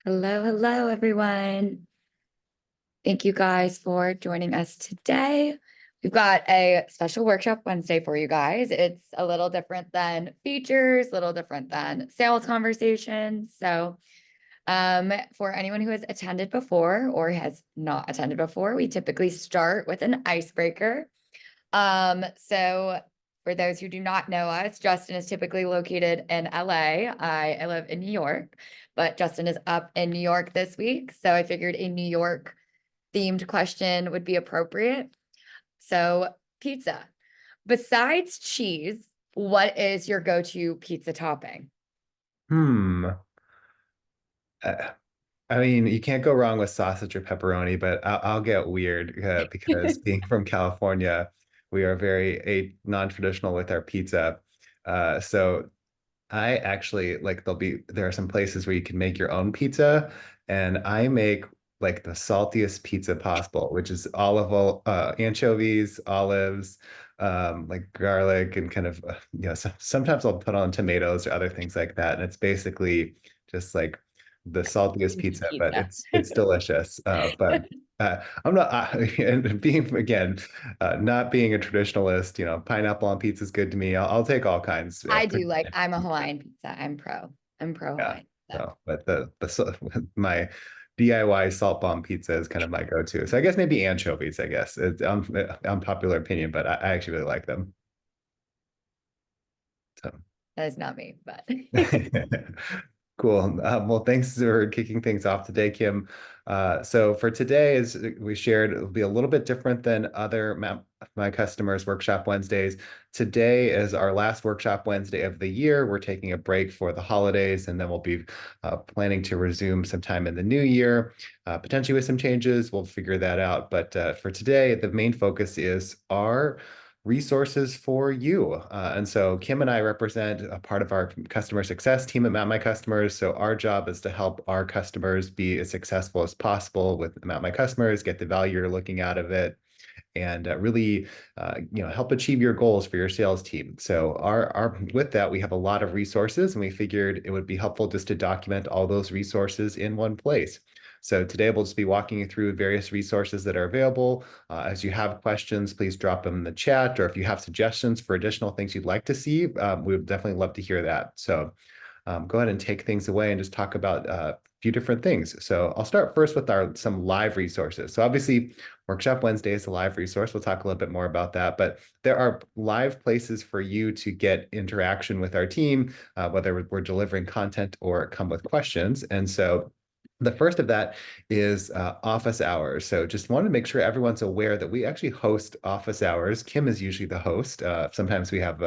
Hello, hello, everyone. Thank you guys for joining us today. We've got a special workshop Wednesday for you guys. It's a little different than features, a little different than sales conversations. For anyone who has attended before or has not attended before, we typically start with an icebreaker. For those who do not know us, Justin is typically located in LA. I live in New York, but Justin is up in New York this week. So I figured a New York themed question would be appropriate. So, pizza. Besides cheese, what is your go-to pizza topping? Hmm. Uh, I mean, you can't go wrong with sausage or pepperoni, but I'll get weird because being from California, we are very non-traditional with our pizza. So I actually like there are some places where you can make your own pizza, and I make like the saltiest pizza possible, which is anchovies, olives, like garlic, and kind of sometimes I'll put on tomatoes or other things like that, and it's basically just like the saltiest Cheesy pizza, but pizza. it's delicious. But I'm not, and being again, not being a traditionalist, pineapple on pizza is good to me. I'll take all kinds. I do like, I'm a Hawaiian pizza. I'm pro Yeah. Hawaiian pizza. So, but my DIY salt bomb pizza is kind of my go-to. So I guess maybe anchovies, I guess. It's unpopular opinion, but I actually really like them. So That is not me, but cool. Well, thanks for kicking things off today, Kim. So for today, as we shared, it'll be a little bit different than other my customers workshop Wednesdays. Today is our last workshop Wednesday of the year. We're taking a break for the holidays, and then we'll be planning to resume sometime in the new year, potentially with some changes. We'll figure that out. But for today, the main focus is our resources for you. And so Kim and I represent a part of our customer success team at Map My Customers. So our job is to help our customers be as successful as possible with Map My Customers, get the value you're looking out of it, and really help achieve your goals for your sales team. So our with that, we have a lot of resources, and we figured it would be helpful just to document all those resources in one place. So today we'll just be walking you through various resources that are available. As you have questions, please drop them in the chat, or if you have suggestions for additional things you'd like to see, we would definitely love to hear that. So go ahead and take things away and just talk about a few different things. So I'll start first with some live resources. So obviously, Workshop Wednesday is a live resource. We'll talk a little bit more about that, but there are live places for you to get interaction with our team, whether we're delivering content or come with questions. And so the first of that is office hours. So just want to make sure everyone's aware that we actually host office hours. Kim is usually the host. Sometimes we have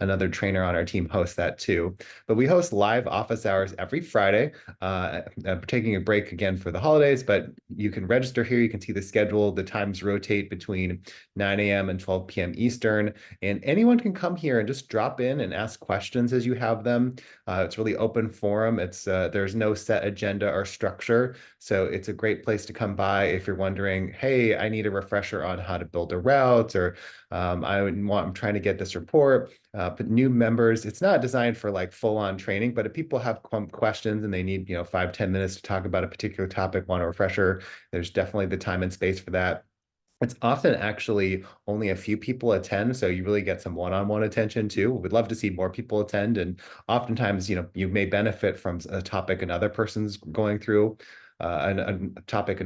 another trainer on our team host that too. But we host live office hours every Friday. Taking a break again for the holidays, but you can register here. You can see the schedule. The times rotate between 9 a.m. and 12 p.m. Eastern. And anyone can come here and just drop in and ask questions as you have them. It's really open forum. There's no set agenda or structure. So it's a great place to come by if you're wondering, hey, I need a refresher on how to build a route, or I'm trying to get this report. But new members, it's not designed for like full-on training, but if people have questions and they need, 5-10 minutes to talk about a particular topic, want a refresher, there's definitely the time and space for that. It's often actually only a few people attend, so you really get some one-on-one attention too. We'd love to see more people attend, and oftentimes, you may benefit from a topic another person's going through, a topic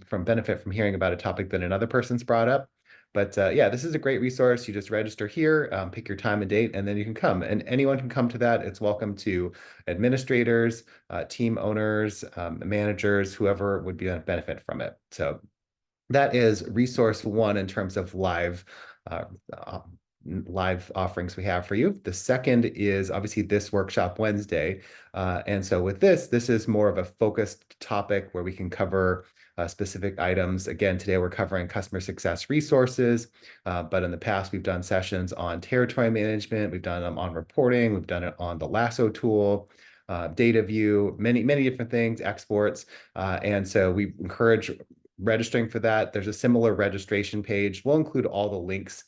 from benefit from hearing about a topic that another person's brought up. But yeah, this is a great resource. You just register here, pick your time and date, and then you can come. And anyone can come to that. It's welcome to administrators, team owners, managers, whoever would be a benefit from it. So that is resource one in terms of uh, uh, live offerings we have for you. The second is obviously this workshop Wednesday. And so with this is more of a focused topic where we can cover specific items. Again, today we're covering customer success resources, but in the past we've done sessions on territory management, we've done them on reporting, we've done it on the Lasso tool, data view, many different things, exports. And so we encourage registering for that. There's a similar registration page. We'll include all the links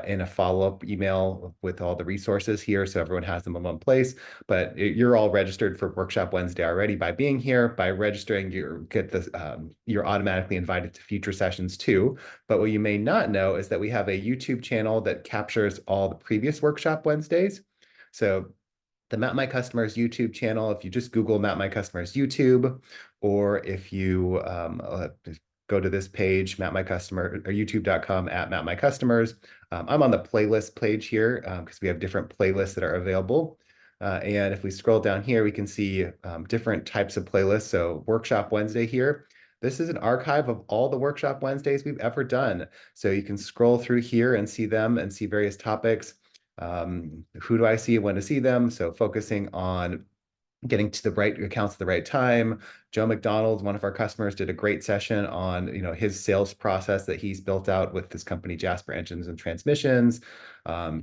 in a follow-up email with all the resources here, so everyone has them in one place. But you're all registered for Workshop Wednesday already by being here. By registering, you're automatically invited to future sessions too. But what you may not know is that we have a YouTube channel that captures all the previous Workshop Wednesdays. So the Map My Customers YouTube channel, if you just Google Map My Customers YouTube, or if you go to this page, Map My Customer, or youtube.com @Map My Customers. I'm on the playlist page here because we have different playlists that are available. And if we scroll down here, we can see different types of playlists. So Workshop Wednesday here. This is an archive of all the Workshop Wednesdays we've ever done. So you can scroll through here and see them and see various topics. Who do I see when to see them? So focusing on getting to the right accounts at the right time. Joe McDonald, one of our customers, did a great session on his sales process that he's built out with this company, Jasper Engines and Transmissions,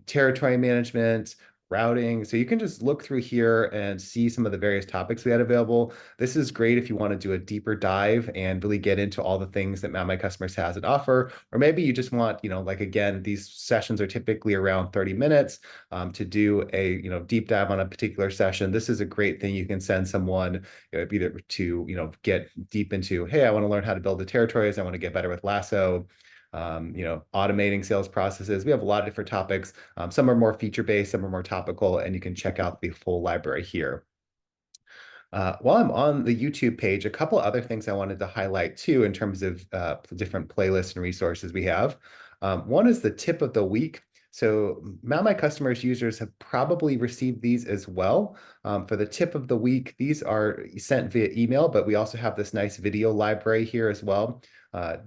territory management, routing. So you can just look through here and see some of the various topics we had available. This is great if you want to do a deeper dive and really get into all the things that Map My Customers has to offer. Or maybe you just want, like again, these sessions are typically around 30 minutes to do a deep dive on a particular session. This is a great thing. You can send someone either to get deep into, hey, I want to learn how to build the territories. I want to get better with Lasso. Automating sales processes. We have a lot of different topics. Some are more feature-based, some are more topical, and you can check out the full library here. While I'm on the YouTube page, a couple other things I wanted to highlight too in terms of different playlists and resources we have. One is the tip of the week. So Map My Customers users have probably received these as well. For the tip of the week, these are sent via email, but we also have this nice video library here as well.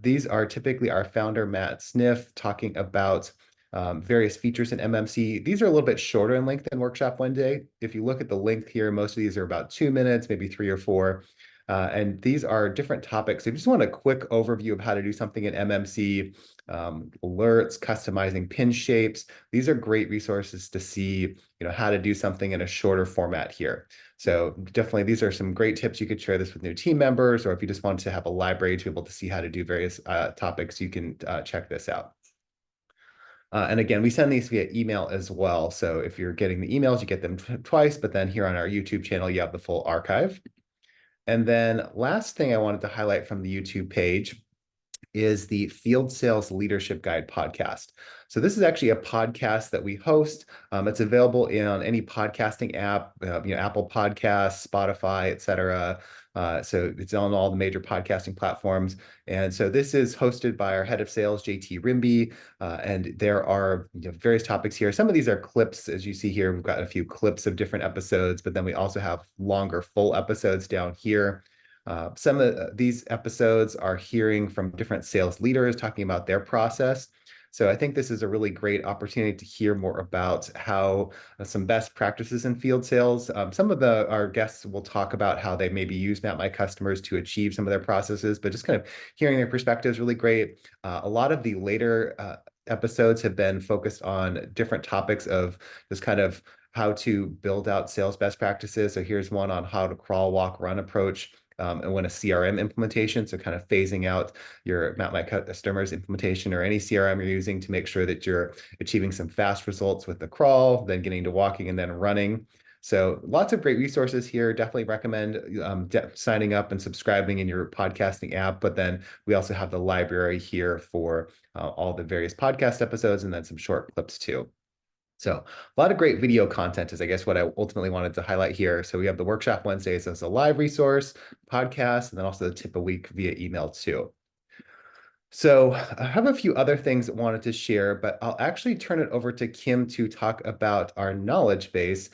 These are typically our founder, Matt Sniff, talking about various features in MMC. These are a little bit shorter in length than Workshop Wednesday. If you look at the length here, most of these are about 2 minutes, maybe 3 or 4. And these are different topics. If you just want a quick overview of how to do something in MMC, alerts, customizing pin shapes, these are great resources to see how to do something in a shorter format here. So definitely these are some great tips. You could share this with new team members, or if you just want to have a library to be able to see how to do various topics, you can check this out. And again, we send these via email as well. So if you're getting the emails, you get them twice, but then here on our YouTube channel, you have the full archive. And then last thing I wanted to highlight from the YouTube page is the Field Sales Leadership Guide podcast. So this is actually a podcast that we host. It's available on any podcasting app, Apple Podcasts, Spotify, etc. So it's on all the major podcasting platforms. And so this is hosted by our head of sales, JT Rimby. And there are various topics here. Some of these are clips, as you see here. We've got a few clips of different episodes, but then we also have longer full episodes down here. Some of these episodes are hearing from different sales leaders talking about their process. So I think this is a really great opportunity to hear more about how some best practices in field sales. Some of our guests will talk about how they maybe use Map My Customers to achieve some of their processes, but just kind of hearing their perspective is really great. A lot of the later episodes have been focused on different topics of just kind of how to build out sales best practices. So here's one on how to crawl, walk, run approach. And when a CRM implementation, so kind of phasing out your Map My Customers implementation or any CRM you're using to make sure that you're achieving some fast results with the crawl, then getting to walking and then running. So lots of great resources here. Definitely recommend signing up and subscribing in your podcasting app. But then we also have the library here for all the various podcast episodes and then some short clips too. So a lot of great video content is, I guess, what I ultimately wanted to highlight here. So we have the Workshop Wednesdays as a live resource, podcast, and then also the tip a week via email too. So I have a few other things I wanted to share, but I'll actually turn it over to Kim to talk about our knowledge base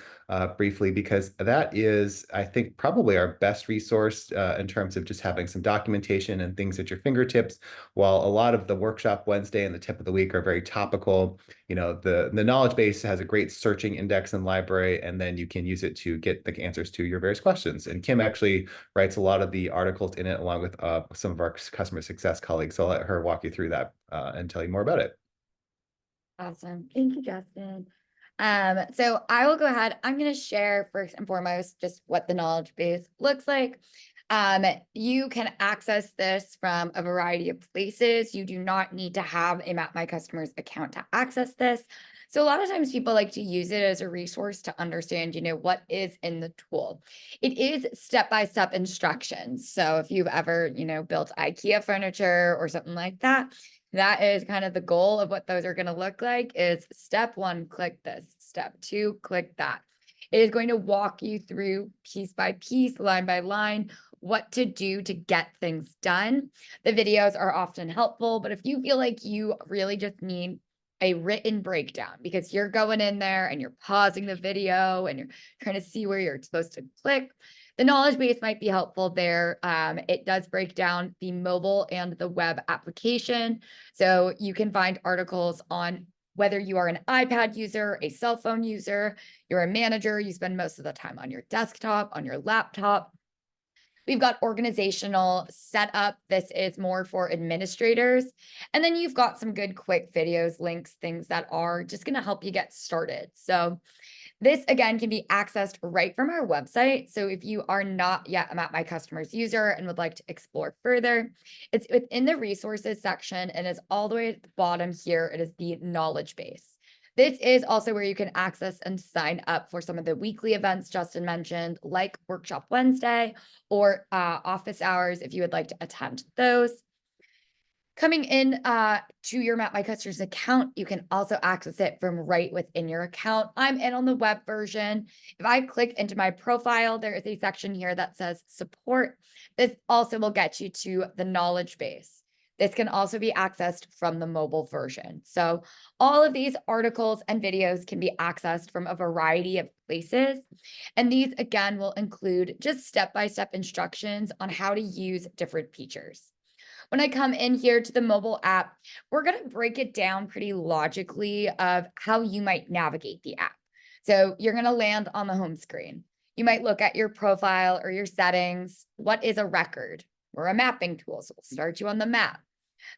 briefly, because that is, I think, probably our best resource in terms of just having some documentation and things at your fingertips. While a lot of the Workshop Wednesday and the tip of the week are very topical, the knowledge base has a great searching index and library, and then you can use it to get the answers to your various questions. And Kim actually writes a lot of the articles in it, along with some of our customer success colleagues. So I'll let her walk you through that and tell you more about it. Awesome. Thank you, Justin. So I will go ahead. I'm going to share first and foremost just what the knowledge base looks like. You can access this from a variety of places. You do not need to have a Map My Customers account to access this. So a lot of times people like to use it as a resource to understand, what is in the tool. It is step-by-step instructions. So if you've ever, built IKEA furniture or something like that, that is kind of the goal of what those are going to look like is step one, click this, step two, click that. It is going to walk you through piece by piece, line by line, what to do to get things done. The videos are often helpful, but if you feel like you really just need a written breakdown because you're going in there and you're pausing the video and you're trying to see where you're supposed to click, the knowledge base might be helpful there. It does break down the mobile and the web application. So you can find articles on whether you are an iPad user, a cell phone user, you're a manager, you spend most of the time on your desktop, on your laptop. We've got organizational setup. This is more for administrators. And then you've got some good quick videos, links, things that are just going to help you get started. So this again can be accessed right from our website. So if you are not yet a Map My Customers user and would like to explore further, it's within the resources section and is all the way at the bottom here. It is the knowledge base. This is also where you can access and sign up for some of the weekly events Justin mentioned, like Workshop Wednesday or office hours if you would like to attend those. Coming in to your Map My Customers account, you can also access it from right within your account. I'm in on the web version. If I click into my profile, there is a section here that says support. This also will get you to the knowledge base. This can also be accessed from the mobile version. So all of these articles and videos can be accessed from a variety of places. And these, again, will include just step-by-step instructions on how to use different features. When I come in here to the mobile app, we're going to break it down pretty logically of how you might navigate the app. So you're going to land on the home screen. You might look at your profile or your settings. What is a record? We're a mapping tool, so we'll start you on the map.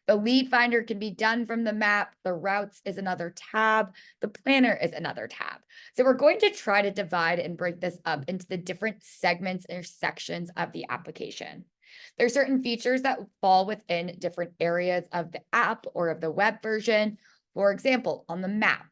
The lead finder can be done from the map. The routes is another tab. The planner is another tab. So we're going to try to divide and break this up into the different segments or sections of the application. There are certain features that fall within different areas of the app or of the web version. For example, on the map,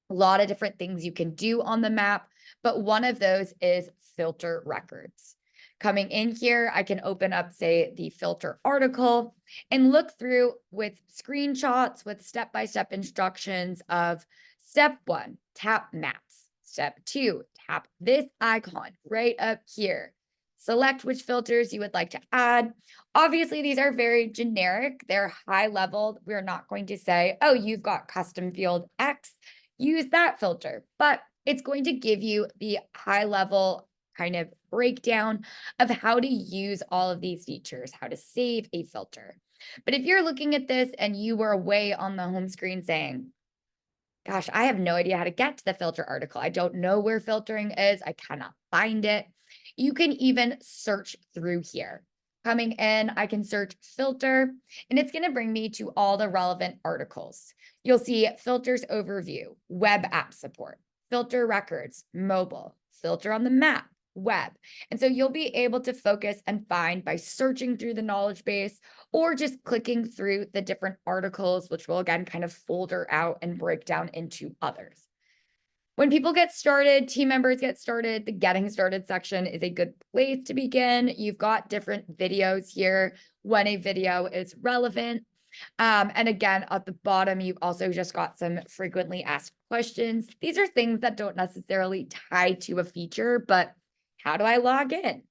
a lot of different things you can do on the map, but one of those is filter records. Coming in here, I can open up, say, the filter article and look through with screenshots with step-by-step instructions of step one, tap maps. Step two, tap this icon right up here. Select which filters you would like to add. Obviously, these are very generic. They're high level. We're not going to say, oh, you've got custom field X, use that filter. But it's going to give you the high level kind of breakdown of how to use all of these features, how to save a filter. But if you're looking at this and you were away on the home screen saying, gosh, I have no idea how to get to the filter article. I don't know where filtering is. I cannot find it. You can even search through here. Coming in, I can search filter, and it's going to bring me to all the relevant articles. You'll see filters overview, web app support, filter records, mobile, filter on the map, web. And so you'll be able to focus and find by searching through the knowledge base or just clicking through the different articles, which will again kind of folder out and break down into others. When people get started, team members get started, the getting started section is a good place to begin. You've got different videos here when a video is relevant. And again, at the bottom, you've also just got some frequently asked questions. These are things that don't necessarily tie to a feature, but how do I log in?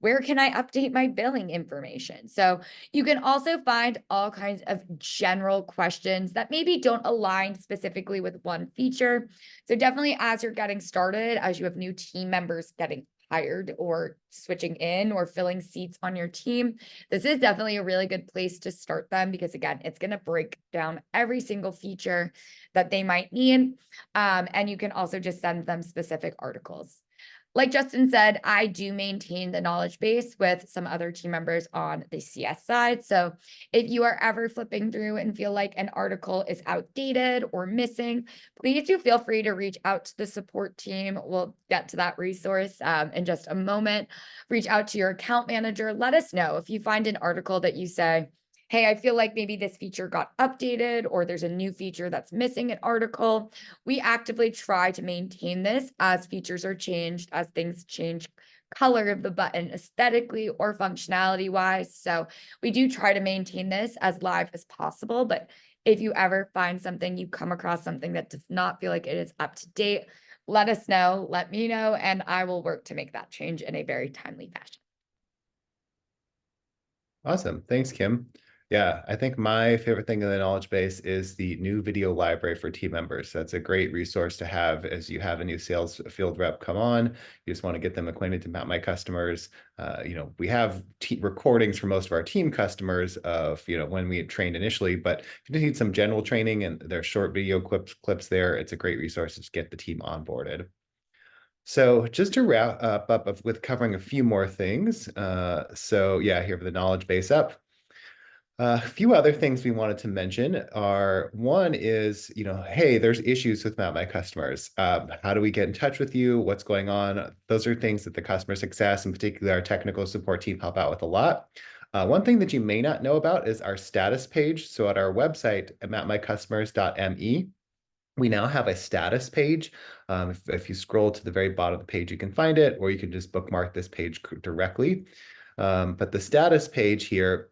Where can I update my billing information? So you can also find all kinds of general questions that maybe don't align specifically with one feature. So definitely as you're getting started, as you have new team members getting hired or switching in or filling seats on your team, this is definitely a really good place to start them because again, it's going to break down every single feature that they might need. And you can also just send them specific articles. like Justin said, I do maintain the knowledge base with some other team members on the CS side. So if you are ever flipping through and feel like an article is outdated or missing, please do feel free to reach out to the support team. We'll get to that resource in just a moment. Reach out to your account manager. Let us know if you find an article that you say, hey, I feel like maybe this feature got updated or there's a new feature that's missing an article. We actively try to maintain this as features are changed, as things change color of the button aesthetically or functionality wise. So we do try to maintain this as live as possible. But if you ever find something, you come across something that does not feel like it is up to date, let us know, let me know, and I will work to make that change in a very timely fashion. Awesome. Thanks, Kim. Yeah, I think my favorite thing in the knowledge base is the new video library for team members. That's a great resource to have as you have a new sales field rep come on. You just want to get them acquainted to Map My Customers. We have recordings for most of our team customers of, when we had trained initially, but if you need some general training and there's short video clips there, it's a great resource to get the team onboarded. So just to wrap up with covering a few more things. So yeah, here for the knowledge base up. A few other things we wanted to mention are one is, hey, there's issues with Map My Customers. How do we get in touch with you? What's going on? Those are things that the customer success and particularly our technical support team help out with a lot. One thing that you may not know about is our status page. So at our website at mapmycustomers.me, we now have a status page. If you scroll to the very bottom of the page, you can find it, or you can just bookmark this page directly. But the status page here,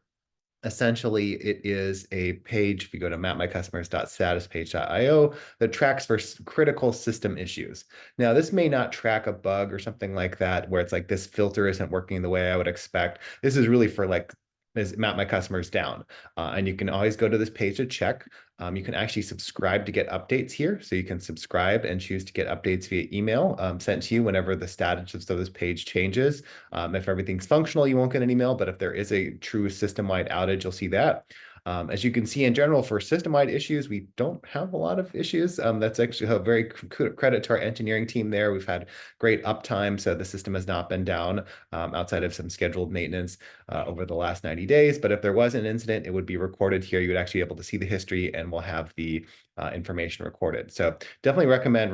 essentially, it is a page, if you go to mapmycustomers.statuspage.io, that tracks for critical system issues. Now, this may not track a bug or something like that, where it's like this filter isn't working the way I would expect. This is really for Map My Customers down. And you can always go to this page to check. You can actually subscribe to get updates here. So you can subscribe and choose to get updates via email sent to you whenever the status of this page changes. If everything's functional, you won't get an email, but if there is a true system-wide outage, you'll see that. As you can see in general, for system-wide issues, we don't have a lot of issues. That's actually a very credit to our engineering team there. We've had great uptime, so the system has not been down outside of some scheduled maintenance over the last 90 days. But if there was an incident, it would be recorded here. You would actually be able to see the history, and we'll have the information recorded. So definitely recommend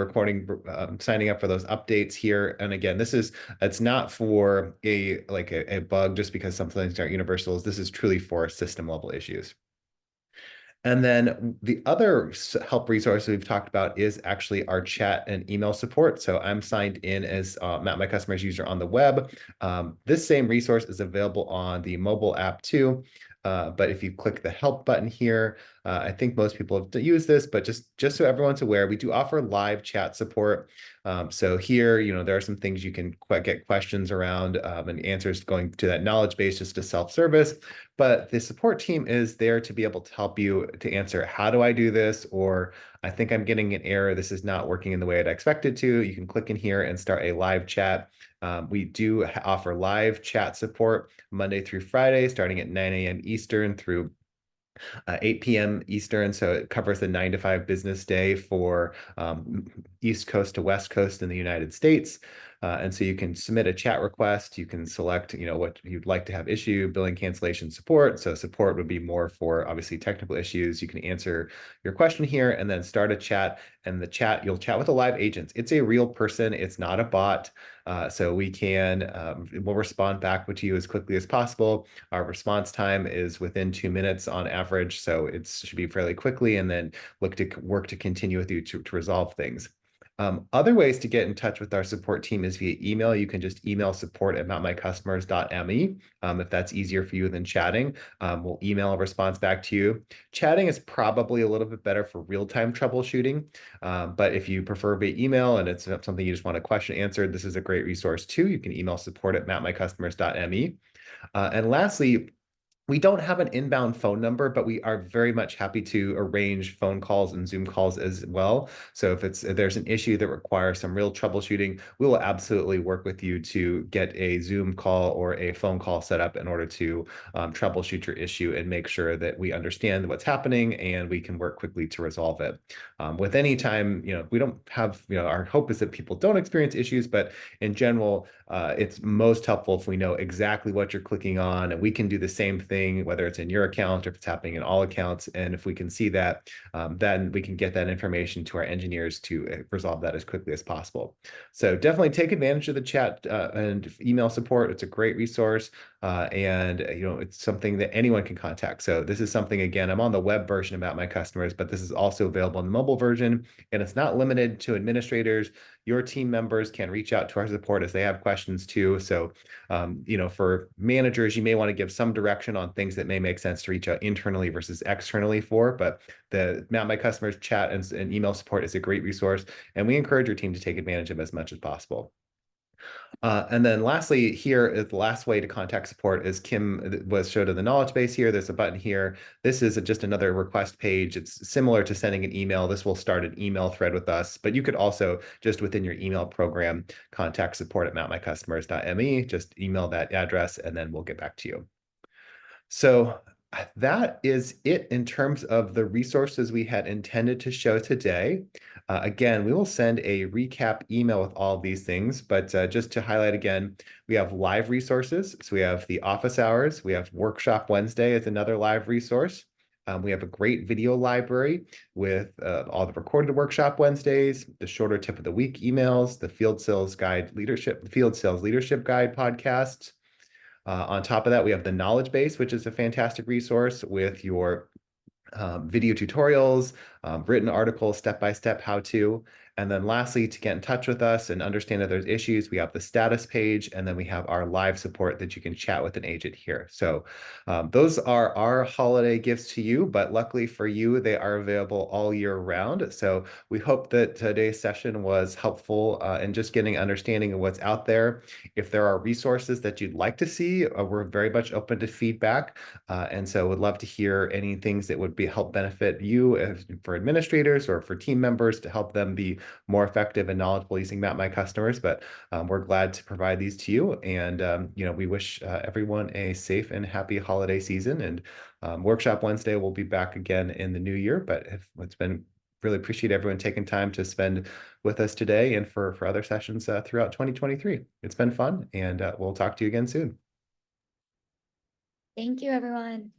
signing up for those updates here. And again, it's not for a bug just because some things aren't universals. This is truly for system level issues. And then the other help resource we've talked about is actually our chat and email support. So I'm signed in as Map My Customers user on the web. This same resource is available on the mobile app too. But if you click the help button here, I think most people have used this, but just so everyone's aware, we do offer live chat support. So here, there are some things you can get questions around and answers going to that knowledge base just to self-service. But the support team is there to be able to help you to answer, how do I do this? Or I think I'm getting an error. This is not working in the way I'd expected to. You can click in here and start a live chat. We do offer live chat support Monday through Friday, starting at 9 a.m. Eastern through 8 p.m. Eastern. So it covers the 9 to 5 business day for East Coast to West Coast in the United States. And so you can submit a chat request. You can select, what you'd like to have issue, billing cancellation support. So support would be more for obviously technical issues. You can answer your question here and then start a chat. And you'll chat with a live agent. It's a real person. It's not a bot. So we'll respond back to you as quickly as possible. Our response time is within 2 minutes on average. So it should be fairly quickly, and then work to continue with you to resolve things. Other ways to get in touch with our support team is via email. You can just email support@mapmycustomers.me if that's easier for you than chatting. We'll email a response back to you. Chatting is probably a little bit better for real-time troubleshooting, but if you prefer via email and it's something you just want a question answered, this is a great resource too. You can email support@mapmycustomers.me. And lastly, We don't have an inbound phone number, but we are very much happy to arrange phone calls and Zoom calls as well. So if there's an issue that requires some real troubleshooting, we will absolutely work with you to get a Zoom call or a phone call set up in order to troubleshoot your issue and make sure that we understand what's happening and we can work quickly to resolve it. With any time, we don't have, our hope is that people don't experience issues, but in general, it's most helpful if we know exactly what you're clicking on, and we can do the same thing, whether it's in your account or if it's happening in all accounts. And if we can see that, then we can get that information to our engineers to resolve that as quickly as possible. So definitely take advantage of the chat and email support. It's a great resource. And it's something that anyone can contact. So this is something, again, I'm on the web version about my customers, but this is also available in the mobile version, and it's not limited to administrators. Your team members can reach out to our support as they have questions too. So, for managers, you may want to give some direction on things that may make sense to reach out internally versus externally for, but the Map My Customers chat and email support is a great resource, and we encourage your team to take advantage of as much as possible. And then lastly, here is the last way to contact support is Kim was showed in the knowledge base here. There's a button here. This is just another request page. It's similar to sending an email. This will start an email thread with us, but you could also just within your email program, contact support at mapmycustomers.me. Just email that address and then we'll get back to you. So that is it in terms of the resources we had intended to show today. Again, we will send a recap email with all of these things, but just to highlight again, we have live resources. So we have the office hours, we have Workshop Wednesday as another live resource. We have a great video library with all the recorded Workshop Wednesdays, the shorter tip of the week emails, the Field Sales Leadership Guide podcasts. On top of that, we have the knowledge base, which is a fantastic resource with your video tutorials, written articles, step-by-step how-to. And then lastly, to get in touch with us and understand if there's issues, we have the status page, and then we have our live support that you can chat with an agent here. So those are our holiday gifts to you, but luckily for you, they are available all year round. So we hope that today's session was helpful in just getting understanding of what's out there. If there are resources that you'd like to see, we're very much open to feedback. And so would love to hear any things that would help benefit you for administrators or for team members to help them be more effective and knowledgeable using Map My Customers. But we're glad to provide these to you. And, we wish everyone a safe and happy holiday season. And Workshop Wednesday will be back again in the new year. But it's been really appreciate everyone taking time to spend with us today and for other sessions throughout 2023. It's been fun, and we'll talk to you again soon. Thank you, everyone.